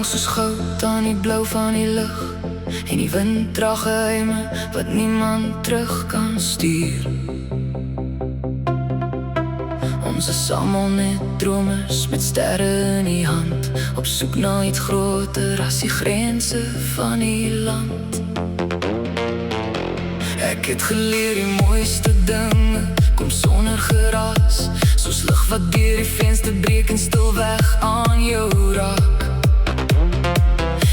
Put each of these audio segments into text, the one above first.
lang soos goud aan die blou van die lug. En die wind dra geheime wat niemand terug kan stuur. Ons is almal net dromers met sterre in die hand, op soek na iets groter as die grense van die land. Ek het geleer die mooiste dinge kom sonder geraas, soos lig wat deur die venster breek en stilweg aan jou raak.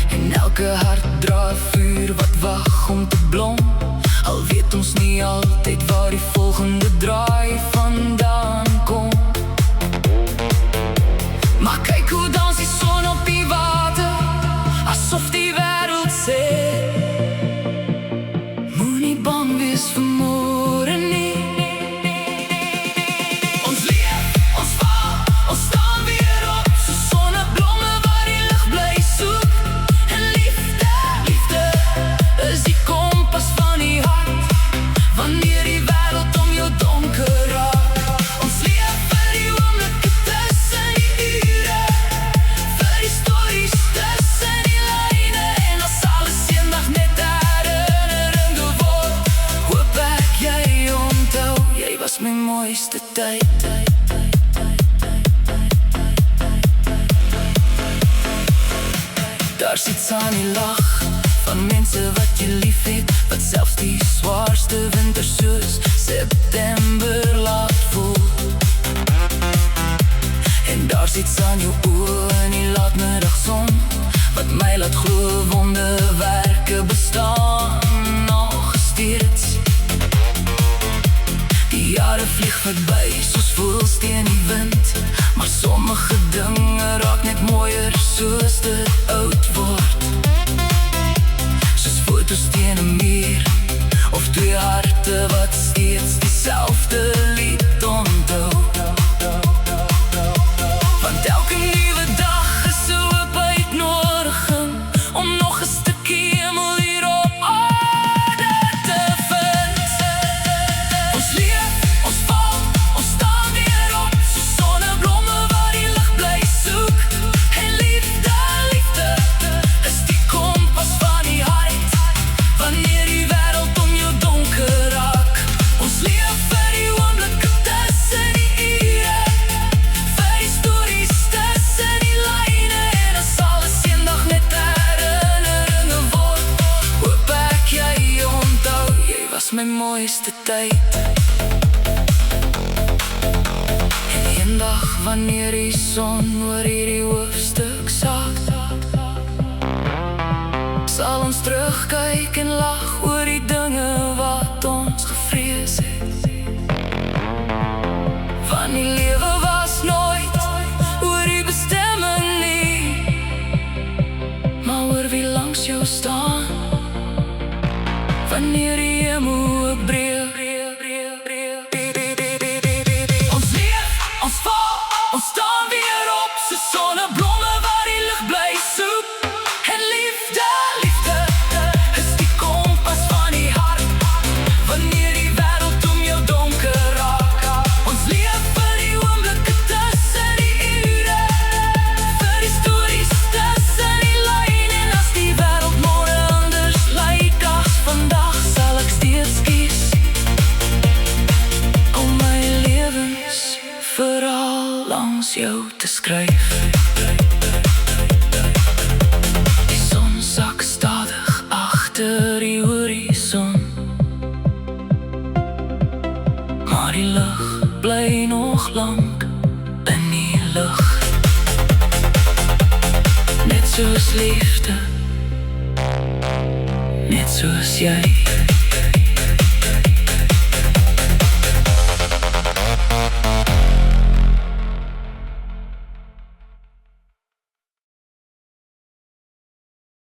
En elke hart dra 'n vuur wat wag om te blom, al weet ons nie altyd waar die volgende draai vandaan kom. Maar kyk hoe dans die son op die water, asof die wêreld sê, moenie bang wees vir môre nie. Ons leef, ons val, ons staan weer op, so sonneblomme wat die lig bly soek. En liefde, liefde is die kompas van die hart, wanneer die wêreld om jou donker raak. Ons leef vir die oomblikke tussen die ure, vir die stories tussen die lyne, en as alles eendag net 'n herinnering geword, hoop ek jy onthou, jy was my mooiste tyd. Daar sit aan die lach van mense wat jy lief het, wat selfs die zwaarste winter soos September laat voel. En daar sit aan jou oë in die laatmiddagson, wat my laat glo wonderwerke bestaan nog steeds. Die jare vlieg verby soos voëls teen die wind, maar sommige dinge raak net mooier soos dit oud word. Soos foto's teen 'n muur, of twee harte wat steeds dieselfde lied onthou. Want elke nuwe dag is so 'n uitnodiging om nog 'n stukkie hemel hier op aarde te vind. Ons leef, ons val, ons staan weer op, so sonneblomme wat die lig bly soek. En liefde, liefde is die kompas van die hart, wanneer die wêreld om jou donker raak. Ons leef vir die oomblikke tussen die ure, vir die stories tussen die lyne, en as alles eendag net 'n herinnering word, hoop ek jy onthou, jy was my mooiste tyd. En eendag wanneer die son oor hierdie hoofstuk saak, sal ons terugkyk en lag oor die dinge wat ons gevrees het. Want die lewe was nooit oor die bestemming nie, maar oor wie langs jou staan, wanneer die hemel breek. Ons leef, ons val, ons staan weer op, so sonneblomme wat die lig bly soek. En liefde, liefde is die kompas van die hart, wanneer die wêreld om jou donker raak. Ons leef vir die oomblikke tussen die ure, vir die stories tussen die lyne, en as die wêreld môre anders lyk as vandag, sal ek steeds kies om my lewensverhaal langs jou te skryf. Die son sak stadig agter die horison, maar die lig bly nog lank in die lug. Net soos liefde, net soos jy.